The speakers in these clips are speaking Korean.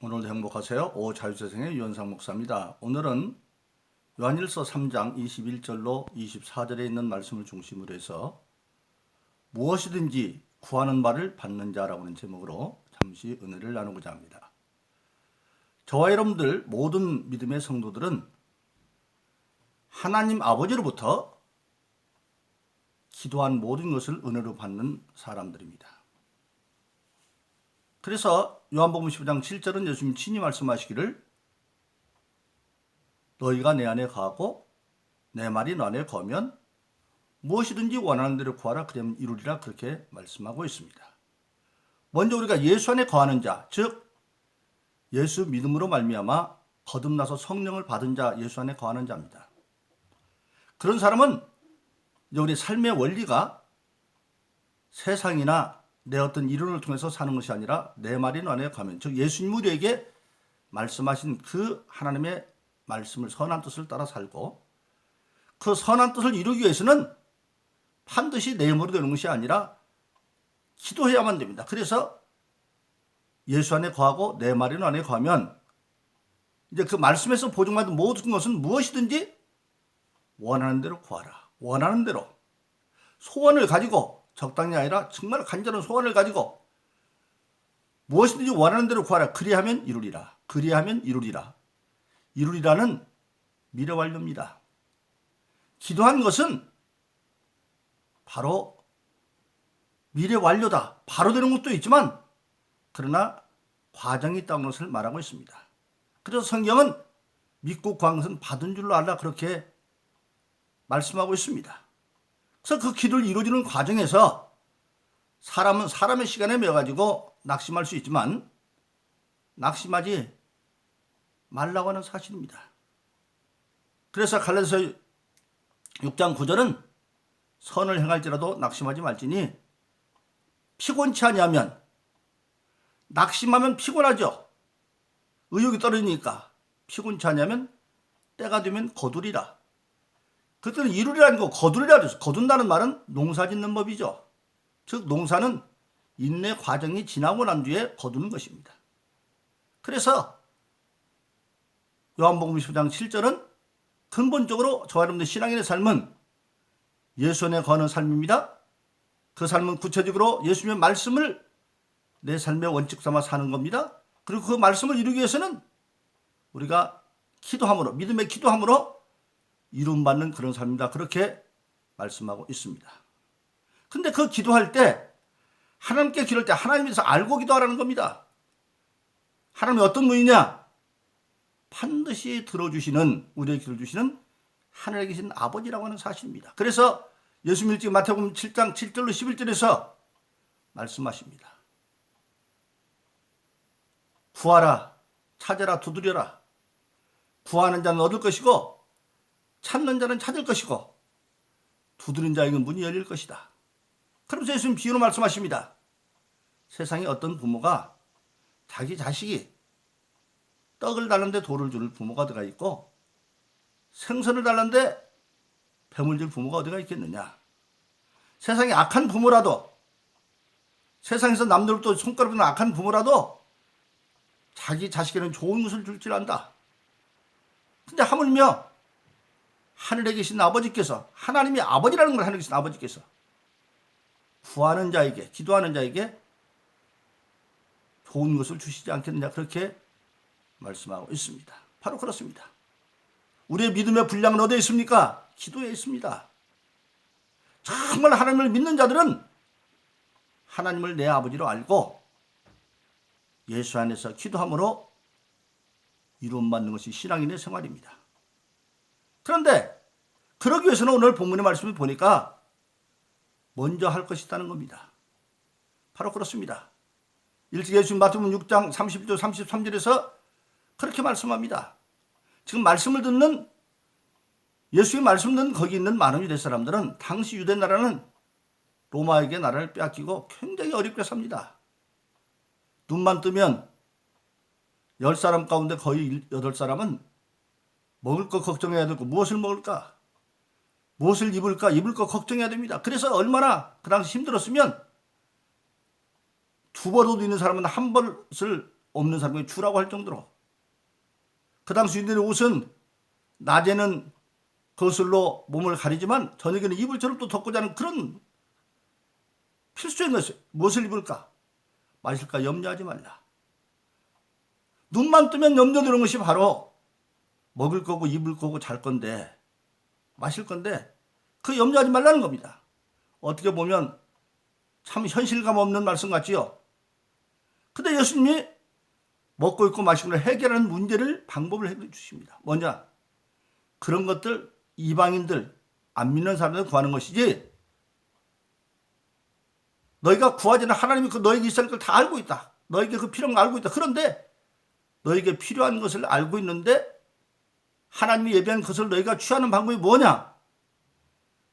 오늘도 행복하세요. 오자유재생의 유현상 목사입니다. 오늘은 요한일서 3장 21절로 24절에 있는 말씀을 중심으로 해서 무엇이든지 구하는 바를 받는 자라고 하는 제목으로 잠시 은혜를 나누고자 합니다. 저와 여러분들 모든 믿음의 성도들은 하나님 아버지로부터 기도한 모든 것을 은혜로 받는 사람들입니다. 그래서 요한복음 15장 7절은 예수님 친히 말씀하시기를 너희가 내 안에 거하고 내 말이 너 안에 거하면 무엇이든지 원하는 대로 구하라 그러면 이루리라 그렇게 말씀하고 있습니다. 먼저 우리가 예수 안에 거하는 자, 즉 예수 믿음으로 말미암아 거듭나서 성령을 받은 자, 예수 안에 거하는 자입니다. 그런 사람은 이제 우리 삶의 원리가 세상이나 내 어떤 이론을 통해서 사는 것이 아니라 내 말이 너 안에 거하면, 즉 예수님 우리에게 말씀하신 그 하나님의 말씀을 선한 뜻을 따라 살고 그 선한 뜻을 이루기 위해서는 반드시 내 힘으로 되는 것이 아니라 기도해야만 됩니다. 그래서 예수 안에 거하고 내 말이 너 안에 거하면 이제 그 말씀에서 보증받은 모든 것은 무엇이든지 원하는 대로 구하라. 원하는 대로 소원을 가지고, 적당히 아니라 정말 간절한 소원을 가지고 무엇이든지 원하는 대로 구하라. 그리하면 이루리라. 그리하면 이루리라. 이루리라는 미래 완료입니다. 기도한 것은 바로 미래 완료다. 바로 되는 것도 있지만 그러나 과정이 있다는 것을 말하고 있습니다. 그래서 성경은 믿고 구한 것은 받은 줄로 알라 그렇게 말씀하고 있습니다. 그래서 그 기도를 이루어지는 과정에서 사람은 사람의 시간에 매여가지고 낙심할 수 있지만 낙심하지 말라고 하는 사실입니다. 그래서 갈라디아서 6장 9절은 선을 행할지라도 낙심하지 말지니 피곤치 아니하면, 낙심하면 피곤하죠. 의욕이 떨어지니까. 피곤치 아니하면 때가 되면 거두리라. 그때는 이루리라는 거 거두리라 그랬어. 거둔다는 말은 농사 짓는 법이죠. 즉 농사는 인내 과정이 지나고 난 뒤에 거두는 것입니다. 그래서 요한복음 15장 7절은 근본적으로 저와 여러분들 신앙인의 삶은 예수 안에 거하는 삶입니다. 그 삶은 구체적으로 예수님의 말씀을 내 삶의 원칙 삼아 사는 겁니다. 그리고 그 말씀을 이루기 위해서는 우리가 기도함으로, 믿음의 기도함으로 이룸받는 그런 삶입니다. 그렇게 말씀하고 있습니다. 근데 그 기도할 때, 하나님께 기도할 때 하나님께서 알고 기도하라는 겁니다. 하나님이 어떤 분이냐? 반드시 들어주시는, 우리의 기도를 주시는 하늘에 계신 아버지라고 하는 사실입니다. 그래서 예수님 일찍 마태복음 7장 7절로 11절에서 말씀하십니다. 구하라, 찾아라, 두드려라. 구하는 자는 얻을 것이고 찾는 자는 찾을 것이고 두드린 자에게 문이 열릴 것이다. 그러면서 예수님 비유로 말씀하십니다. 세상에 어떤 부모가 자기 자식이 떡을 달라는데 돌을 줄 부모가 어디가 있고 생선을 달라는데 뱀을 줄 부모가 어디가 있겠느냐. 세상에 악한 부모라도, 세상에서 남들부터 손가락으로 악한 부모라도 자기 자식에는 좋은 것을 줄 줄 안다. 근데 하물며 하늘에 계신 아버지께서, 하나님이 아버지라는 걸 하늘에 계신 아버지께서 구하는 자에게, 기도하는 자에게 좋은 것을 주시지 않겠느냐 그렇게 말씀하고 있습니다. 바로 그렇습니다. 우리의 믿음의 분량은 어디에 있습니까? 기도에 있습니다. 정말 하나님을 믿는 자들은 하나님을 내 아버지로 알고 예수 안에서 기도함으로 이루어받는 것이 신앙인의 생활입니다. 그런데 그러기 위해서는 오늘 본문의 말씀을 보니까 먼저 할 것이 있다는 겁니다. 바로 그렇습니다. 일찍 예수님 마태복음 6장 31절 33절에서 그렇게 말씀합니다. 지금 말씀을 듣는, 예수의 말씀 듣는 거기 있는 많은 유대 사람들은 당시 유대 나라는 로마에게 나라를 빼앗기고 굉장히 어렵게 삽니다. 눈만 뜨면 10사람 가운데 거의 8사람은 먹을 거 걱정해야 되고 무엇을 먹을까? 무엇을 입을까? 입을 거 걱정해야 됩니다. 그래서 얼마나 그 당시 힘들었으면 두 벌 옷 있는 사람은 한 벌을 없는 사람에게 주라고 할 정도로. 그 당시 유대인의 옷은 낮에는 거슬로 몸을 가리지만 저녁에는 이불처럼 또 덮고 자는 그런 필수적인 것이에요. 무엇을 입을까? 마실까 염려하지 말라. 눈만 뜨면 염려되는 것이 바로 먹을 거고 입을 거고 잘 건데 마실 건데 그 염려하지 말라는 겁니다. 어떻게 보면 참 현실감 없는 말씀 같지요. 근데 예수님이 먹고 입고 마시고 해결하는 문제를 방법을 해결해 주십니다. 뭐냐? 그런 것들 이방인들 안 믿는 사람들 구하는 것이지 너희가 구하지는 하나님이 그 너에게 있을 걸 다 알고 있다. 너에게 그 필요한 걸 알고 있다. 그런데 너에게 필요한 것을 알고 있는데 하나님이 예비한 것을 너희가 취하는 방법이 뭐냐?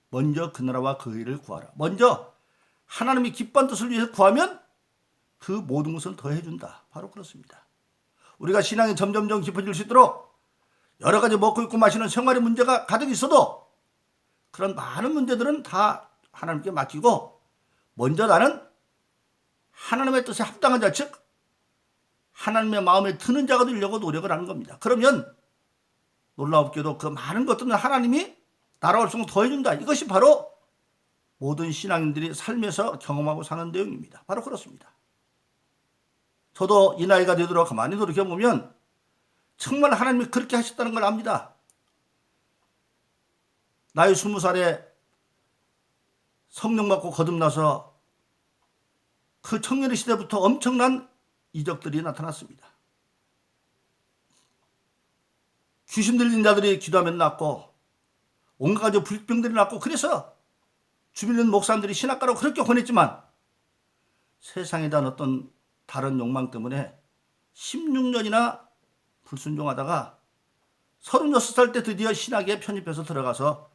먼저 그 나라와 그 의를 구하라. 먼저 하나님이 기뻐한 뜻을 위해서 구하면 그 모든 것을 더해준다. 바로 그렇습니다. 우리가 신앙이 점점점 깊어질 수 있도록 여러 가지 먹고 입고 마시는 생활의 문제가 가득 있어도 그런 많은 문제들은 다 하나님께 맡기고 먼저 나는 하나님의 뜻에 합당한 자, 즉 하나님의 마음에 드는 자가 되려고 노력을 하는 겁니다. 그러면 놀라웠게도 그 많은 것들은 하나님이 나라와 성을 더해준다. 이것이 바로 모든 신앙인들이 삶에서 경험하고 사는 내용입니다. 바로 그렇습니다. 저도 이 나이가 되도록 가만히 돌이켜보면 정말 하나님이 그렇게 하셨다는 걸 압니다. 나이 20살에 성령 받고 거듭나서 그 청년의 시대부터 엄청난 이적들이 나타났습니다. 귀신 들린 자들이 기도하면 낫고 온갖 가지 불병들이 낫고 그래서 주변에 있는 목사님들이 신학가라고 그렇게 권했지만 세상에 대한 어떤 다른 욕망 때문에 16년이나 불순종하다가 36살 때 드디어 신학에 편입해서 들어가서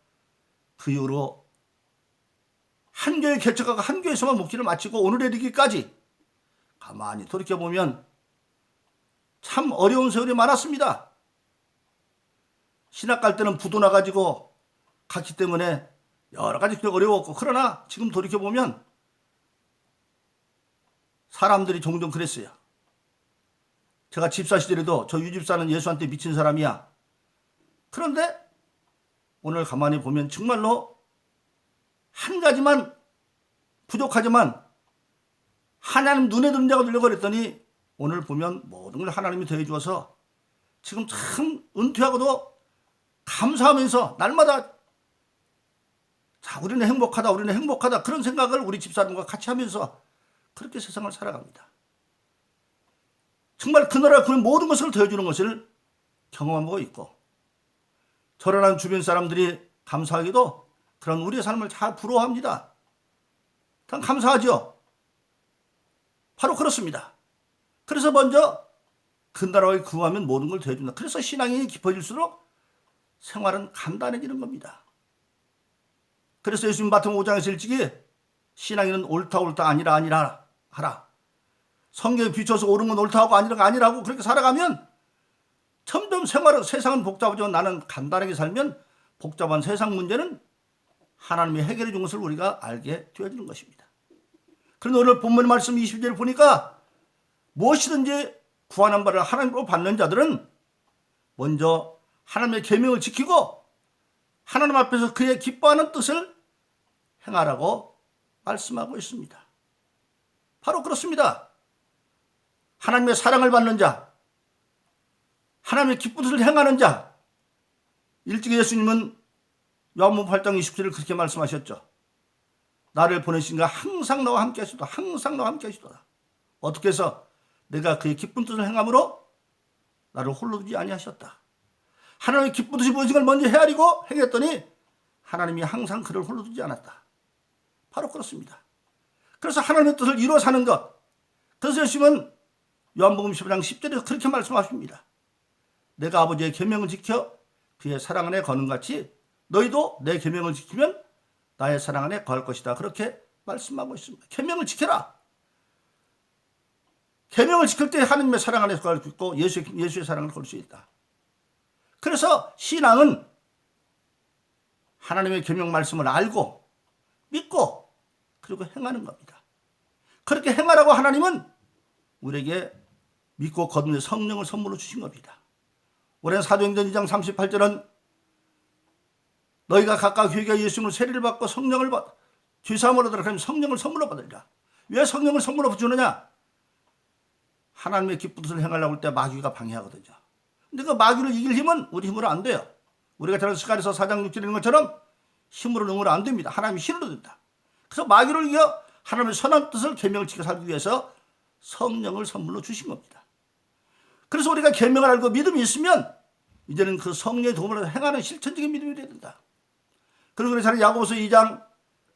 그 이후로 한 교회 개척하고 한 교회에서만 목회를 마치고 오늘에 이르기까지 가만히 돌이켜보면 참 어려운 세월이 많았습니다. 신학 갈 때는 부도 나가지고 갔기 때문에 여러 가지 어려웠고 그러나 지금 돌이켜보면 사람들이 종종 그랬어요. 제가 집사 시절에도 저 유집사는 예수한테 미친 사람이야. 그런데 오늘 가만히 보면 정말로 한 가지만 부족하지만 하나님 눈에 드는 자가 되려고 그랬더니 오늘 보면 모든 걸 하나님이 더해 주어서 지금 참 은퇴하고도 감사하면서 날마다 자, 우리는 행복하다 그런 생각을 우리 집사람과 같이 하면서 그렇게 세상을 살아갑니다. 정말 그 나라 그 모든 것을 더해주는 것을 경험하고 있고 저런한 주변 사람들이 감사하게도 그런 우리의 삶을 잘 부러워합니다. 참 감사하죠. 바로 그렇습니다. 그래서 먼저 그 나라에 구하면 모든 걸 더해준다. 그래서 신앙이 깊어질수록 생활은 간단해지는 겁니다. 그래서 예수님 마태복음 5장에서 일찍이 신앙인은 옳다 아니라 하라. 성경에 비춰서 옳은 건 옳다고 아니라가 아니라고 그렇게 살아가면 점점 세상은 복잡하지만 나는 간단하게 살면 복잡한 세상 문제는 하나님이 해결해 준 것을 우리가 알게 되어지는 것입니다. 그런데 오늘 본문 말씀 20절을 보니까 무엇이든지 구하는 바를 하나님으로 받는 자들은 먼저 하나님의 계명을 지키고 하나님 앞에서 그의 기뻐하는 뜻을 행하라고 말씀하고 있습니다. 바로 그렇습니다. 하나님의 사랑을 받는 자, 하나님의 기쁜 뜻을 행하는 자. 일찍이 예수님은 요한복음 8장 20절을 그렇게 말씀하셨죠. 나를 보내신가 항상 나와 함께 하시도다. 항상 나와 함께 하시도다. 어떻게 해서 내가 그의 기쁜 뜻을 행함으로 나를 홀로 두지 아니하셨다. 하나님의 기쁜 뜻이 무엇인 걸 먼저 헤아리고 행했더니 하나님이 항상 그를 홀로 두지 않았다. 바로 그렇습니다. 그래서 하나님의 뜻을 이루어 사는 것. 그래서 예수님은 요한복음 15장 10절에서 그렇게 말씀하십니다. 내가 아버지의 계명을 지켜 그의 사랑 안에 거는 같이 너희도 내 계명을 지키면 나의 사랑 안에 거할 것이다. 그렇게 말씀하고 있습니다. 계명을 지켜라. 계명을 지킬 때 하나님의 사랑 안에 거할 수 있고 예수의 사랑을 걸 수 있다. 그래서 신앙은 하나님의 계명 말씀을 알고 믿고 그리고 행하는 겁니다. 그렇게 행하라고 하나님은 우리에게 믿고 거듭내 성령을 선물로 주신 겁니다. 올해 사도행전 2장 38절은 너희가 각각 회개하여 예수님으로 세례를 받고 성령을 받 죄사함을 얻으라. 그러면 성령을 선물로 받으리라. 왜 성령을 선물로 주느냐? 하나님의 기쁜 뜻을 행하려고 할 때 마귀가 방해하거든요. 근데 그 마귀를 이길 힘은 우리 힘으로 안 돼요. 우리가 잘 스가랴서 4장 6절에 있는 것처럼 힘으로 능으로 안 됩니다. 하나님이 힘으로 된다. 그래서 마귀를 이겨 하나님의 선한 뜻을 계명을 지켜 살기 위해서 성령을 선물로 주신 겁니다. 그래서 우리가 계명을 알고 믿음이 있으면 이제는 그 성령의 도움을 행하는 실천적인 믿음이 되어야 된다. 그리고 그래서 야고보서 2장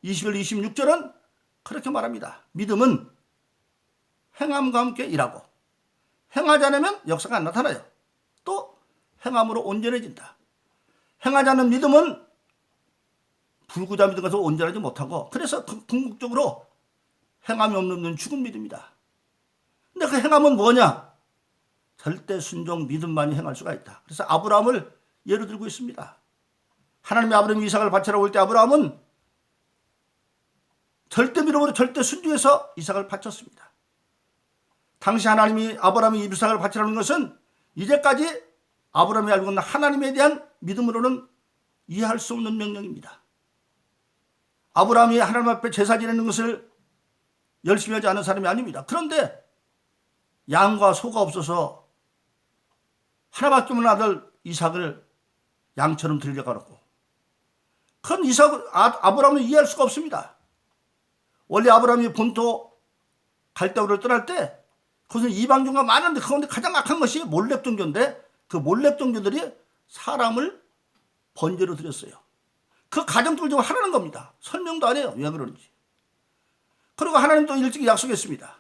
20절 26절은 그렇게 말합니다. 믿음은 행함과 함께 일하고 행하지 않으면 역사가 안 나타나요. 또 행함으로 온전해진다. 행하지 않는 믿음은 불구자 믿음 가서 온전하지 못하고 그래서 궁극적으로 행함이 없는 죽은 믿음이다. 근데 그 행함은 뭐냐? 절대 순종 믿음만이 행할 수가 있다. 그래서 아브라함을 예로 들고 있습니다. 하나님이 아브라함이 이삭을 바치라고 할 때 아브라함은 절대 믿음으로 절대 순종해서 이삭을 바쳤습니다. 당시 하나님이 아브라함이 이삭을 바치라는 것은 이제까지 아브라함이 알고 있는 하나님에 대한 믿음으로는 이해할 수 없는 명령입니다. 아브라함이 하나님 앞에 제사 지내는 것을 열심히 하지 않은 사람이 아닙니다. 그런데 양과 소가 없어서 하나밖에 없는 아들 이삭을 양처럼 들려가 놓고 그건 아브라함은 이해할 수가 없습니다. 원래 아브라함이 본토 갈대우를 떠날 때 그것은 이방종가 많은데 그 가운데 가장 악한 것이 몰렙 종교인데 그 몰렙 종교들이 사람을 번제로 드렸어요. 그 가정들을 좀 하라는 겁니다. 설명도 안 해요. 왜 그러는지. 그리고 하나님도 일찍이 약속했습니다.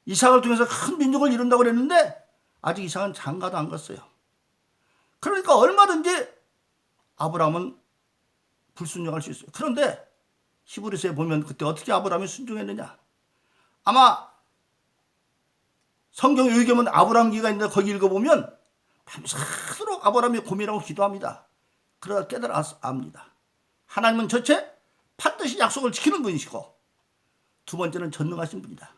이삭을 통해서 큰 민족을 이룬다고 그랬는데 아직 이삭은 장가도 안 갔어요. 그러니까 얼마든지 아브라함은 불순종할 수 있어요. 그런데 히브리서에 보면 그때 어떻게 아브라함이 순종했느냐. 아마 성경 의견은 아브라함기가 있는데 거기 읽어보면 밤새도록 아브라함이 고민하고 기도합니다. 그러다 깨달아 압니다. 하나님은 첫째 반드시 약속을 지키는 분이시고 두 번째는 전능하신 분이다.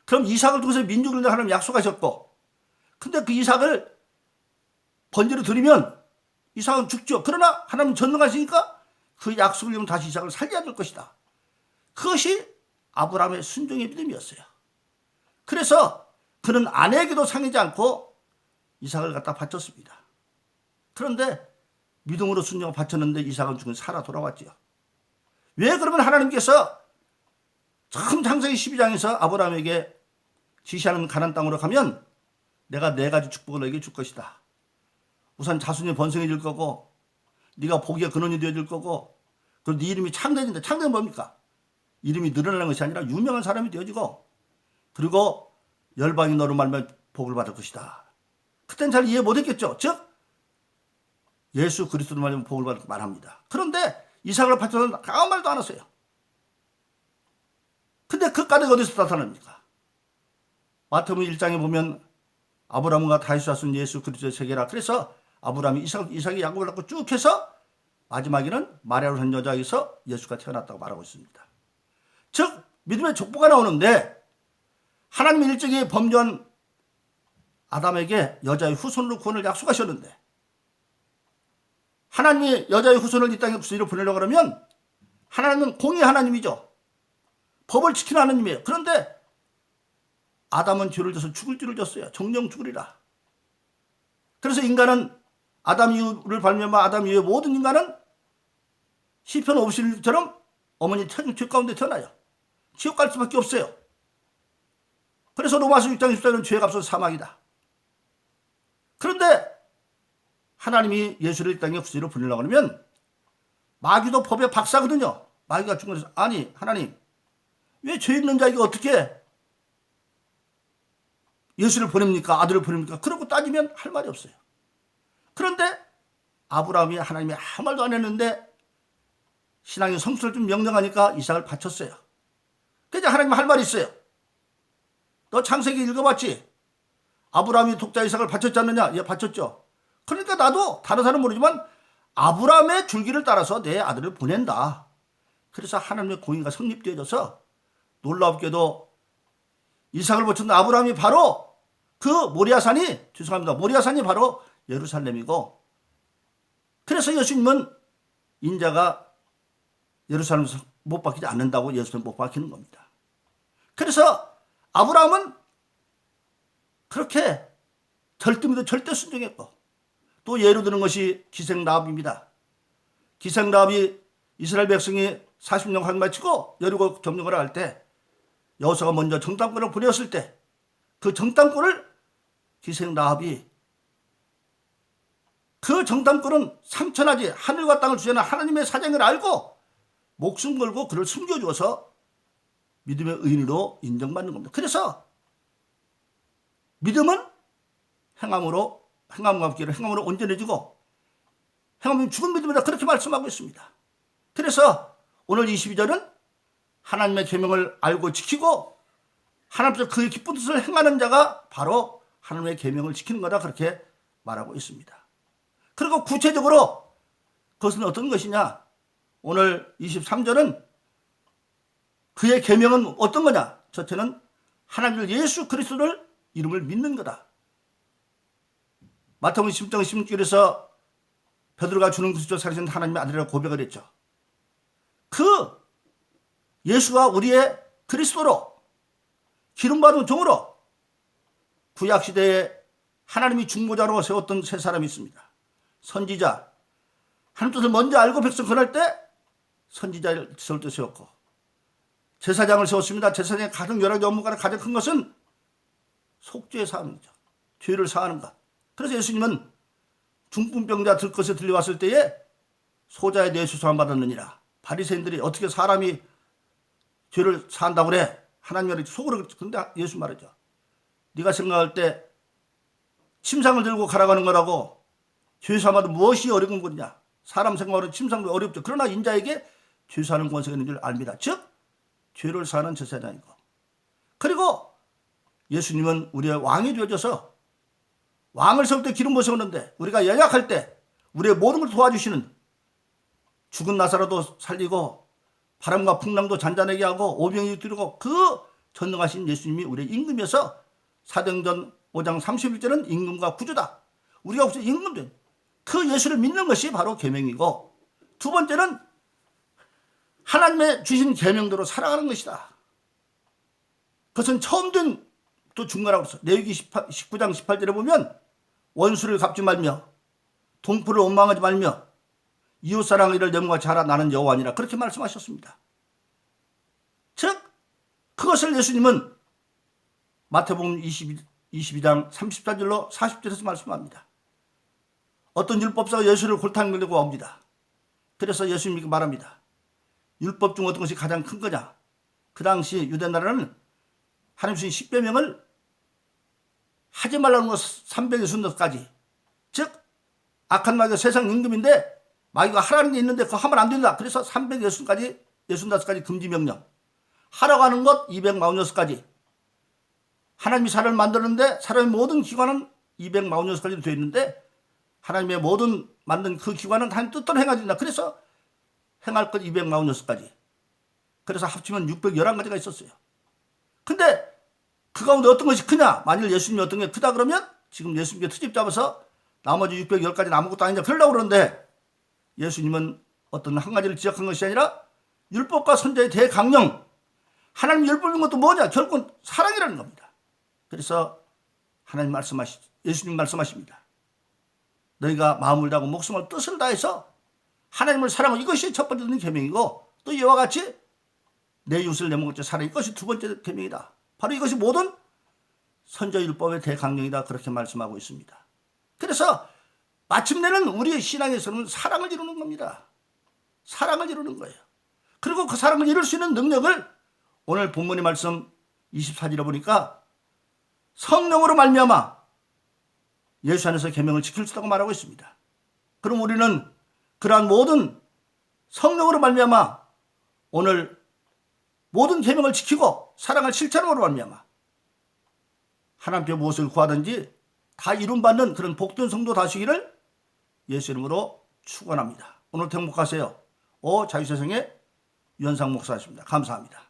그럼 이삭을 통해서 민족을 하나님 약속하셨고 근데 그 이삭을 번제로 드리면 이삭은 죽죠. 그러나 하나님은 전능하시니까 그 약속을 이루면 다시 이삭을 살려야 될 것이다. 그것이 아브라함의 순종의 믿음이었어요. 그래서 그는 아내에게도 상하지 않고 이삭을 갖다 바쳤습니다. 그런데 믿음으로 순종을 바쳤는데 이삭은 죽은 살아 돌아왔지요. 왜 그러면 하나님께서 처음 창세기 12장에서 아브라함에게 지시하는 가나안 땅으로 가면 내가 네 가지 축복을 너에게 줄 것이다. 우선 자손이 번성해질 거고 네가 복의 근원이 되어질 거고 그리고 네 이름이 창대해진다. 창대는 뭡니까? 이름이 늘어나는 것이 아니라 유명한 사람이 되어지고 그리고 열방이 너로 말면 복을 받을 것이다. 그때는 잘 이해 못했겠죠. 즉 예수 그리스도로 말하면 복을 받을 말합니다. 그런데 이삭을 바쳐서는 아무 말도 안 했어요. 근데 그 까닭이 어디서 나타납니까? 마태복음 1장에 보면 아브라함과 다윗 자손 예수 그리스도의 세계라. 그래서 아브라함이 이삭이 야곱을 낳고 쭉 해서 마지막에는 마리아로 한 여자에게서 예수가 태어났다고 말하고 있습니다. 즉 믿음의 족보가 나오는데 하나님이 일찍이 범죄한 아담에게 여자의 후손으로 구원을 약속하셨는데 하나님이 여자의 후손을 이 땅에 구원으로 보내려고 하면 하나님은 공의 하나님이죠. 법을 지키는 하나님이에요. 그런데 아담은 죄를 져서 죽을 줄을 졌어요. 정령 죽으리라. 그래서 인간은 아담 이후를 발명한 아담 이후의 모든 인간은 시편 51처럼 어머니 죄 가운데 태어나요. 지옥 갈 수밖에 없어요. 그래서 로마서 6장 24절은 죄의 값은 사망이다. 그런데 하나님이 예수를 이 땅에 구세주로 보내려고 하면 마귀도 법의 박사거든요. 마귀가 중간에서 아니 하나님 왜 죄 있는 자에게 어떻게 예수를 보냅니까? 아들을 보냅니까? 그러고 따지면 할 말이 없어요. 그런데 아브라함이 하나님이 아무 말도 안 했는데 신앙의 성수를 좀 명령하니까 이삭을 바쳤어요. 그래서 하나님 할 말이 있어요. 너 창세기 읽어봤지? 아브라함이 독자 이삭을 바쳤지 않느냐? 예, 바쳤죠. 그러니까 나도 다른 사람은 모르지만 아브라함의 줄기를 따라서 내 아들을 보낸다. 그래서 하나님의 공의가 성립되어져서 놀랍게도 이삭을 바쳤는데 아브라함이 바로 그 모리아산이, 죄송합니다, 모리아산이 바로 예루살렘이고, 그래서 예수님은 인자가 예루살렘에서 못 박히지 않는다고 예수님 못 박히는 겁니다. 그래서 아브라함은 그렇게 절대미도 절대 순종했고, 또 예로 드는 것이 기생라합입니다. 기생라합이 이스라엘 백성이 40년 간 마치고 여리고 점령을 할 때 여호수아가 먼저 정탐꾼을 보냈을 때 그 정탐꾼을 기생라합이, 그 정탐꾼은 상천하지 하늘과 땅을 주재하는 하나님의 사정을 알고 목숨 걸고 그를 숨겨주어서 믿음의 의인으로 인정받는 겁니다. 그래서 믿음은 행함으로, 행함과 함께 행함으로 온전해지고 행함은 죽은 믿음이다, 그렇게 말씀하고 있습니다. 그래서 오늘 22절은 하나님의 계명을 알고 지키고 하나님께서 그의 기쁜 뜻을 행하는 자가 바로 하나님의 계명을 지키는 거다, 그렇게 말하고 있습니다. 그리고 구체적으로 그것은 어떤 것이냐, 오늘 23절은 그의 계명은 어떤 거냐, 첫째는 하나님 예수 그리스도를 이름을 믿는 거다. 마태복음 10장 16절에서 베드로가 주는 그리스도 살리신 하나님의 아들이라고 고백을 했죠. 그 예수가 우리의 그리스도로 기름받은 종으로 구약시대에 하나님이 중보자로 세웠던 세 사람이 있습니다. 선지자, 하나님 뜻을 먼저 알고 백성 권할 때 선지자를 세웠고, 제사장을 세웠습니다. 제사장의 가장 여러 가지 업무가 가장 큰 것은 속죄 사하는 거죠. 죄를 사하는 것. 그래서 예수님은 중풍병자 들것에 들려왔을 때에 소자에 대해 수수함 받았느니라. 바리새인들이 어떻게 사람이 죄를 사한다고 그래? 하나님이 속으로. 근데 예수 말이죠. 네가 생각할 때 침상을 들고 가라가는 거라고 죄사함도 무엇이 어려운 거냐? 사람 생각하는 침상도 어렵죠. 그러나 인자에게 죄사하는 권세가 있는 줄 압니다. 즉 죄를 사하는 제사장이고, 그리고 예수님은 우리의 왕이 되어져서 왕을 세울 때 기름 부어 세우는데, 우리가 연약할 때 우리의 모든 걸 도와주시는, 죽은 나사로도 살리고 바람과 풍랑도 잔잔하게 하고 오병이 뛰고 그 전능하신 예수님이 우리의 임금이어서 사도행전 5장 31절은 임금과 구주다. 우리가 혹시 임금된 그 예수를 믿는 것이 바로 계명이고, 두 번째는 하나님의 주신 계명대로 살아가는 것이다. 그것은 처음 된 또 중간하고 있어. 레위기 19장 18절에 보면 원수를 갚지 말며 동포를 원망하지 말며 이웃사랑을 이를 염려하지 하라, 나는 여호와니라, 그렇게 말씀하셨습니다. 즉 그것을 예수님은 마태복음 22장 34절로 40절에서 말씀합니다. 어떤 율법사가 예수를 골탕 밀고 옵니다. 그래서 예수님이 말합니다. 율법 중 어떤 것이 가장 큰 거냐? 그 당시 유대 나라는 하나님 주신 십계명을 하지 말라는 것 360가지, 즉 악한 마귀가 세상 임금인데 마귀가 하라는 게 있는데 그거 하면 안 된다. 그래서 365가지 금지명령, 하라고 하는 것 246가지. 하나님이 사람을 만들었는데 사람의 모든 기관은 246가지로 되어 있는데 하나님의 모든 만든 그 기관은 하나님 뜻대로 행해야 된다. 그래서 행할 것 246가지. 그래서 합치면 611가지가 있었어요. 근데 그 가운데 어떤 것이 크냐? 만일 예수님이 어떤 게 크다 그러면 지금 예수님께 트집 잡아서 나머지 610가지는 아무것도 아니냐 그러려고 그러는데, 예수님은 어떤 한 가지를 지적한 것이 아니라 율법과 선지자의 대강령, 하나님 율법인 것도 뭐냐? 결국은 사랑이라는 겁니다. 그래서 예수님 말씀하십니다. 너희가 마음을 다하고 목숨을 뜻을 다해서 하나님을 사랑하고, 이것이 첫 번째 계명이고, 또 이와 같이 내 이웃을 내 몸같이 사랑, 이것이 두 번째 계명이다. 바로 이것이 모든 선지율법의 대강령이다, 그렇게 말씀하고 있습니다. 그래서 마침내는 우리의 신앙에서는 사랑을 이루는 겁니다. 사랑을 이루는 거예요. 그리고 그 사랑을 이룰 수 있는 능력을 오늘 본문의 말씀 24절에 보니까 성령으로 말미암아 예수 안에서 계명을 지킬 수 있다고 말하고 있습니다. 그럼 우리는 그러한 모든 성령으로 말미암아 오늘 모든 계명을 지키고 사랑을 실천함으로 말미암아 하나님께 무엇을 구하든지 다 이룬받는 그런 복된 성도 되시기를 예수 이름으로 축원합니다. 오늘도 행복하세요. 자유세상의 유현상 목사였습니다. 감사합니다.